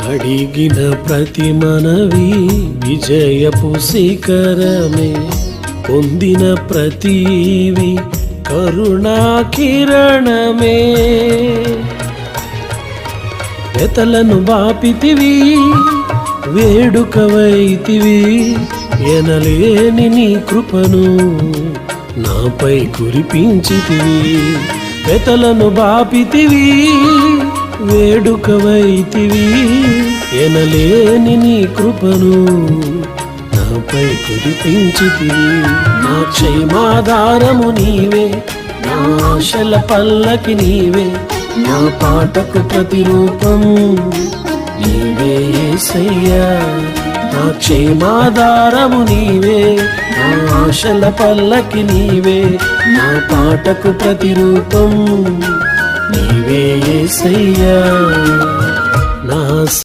అడిగిన ప్రతి మనవి విజయపు శిఖరమే, పొందిన ప్రతివి కరుణా కిరణమే. వెతలను బాపితివి, వేడుకవైతివి, ఎనలేని నీ కృపను నాపై కురిపించితివి. వెతలను బాపితివి, వేడుకవైతివి, ఎనలేని నీ కృపను నాపై కురిపించితివి. నా క్షేమాధారము నీవే, నా ఆశల పల్లకి నీవే, నా పాటకు ప్రతిరూపం నీవే యేసయ్యా. నా క్షేమాధారము నీవే, నా ఆశల పల్లకి నీవే, నా పాటకు ప్రతిరూపం నీవే యేసయ్యా.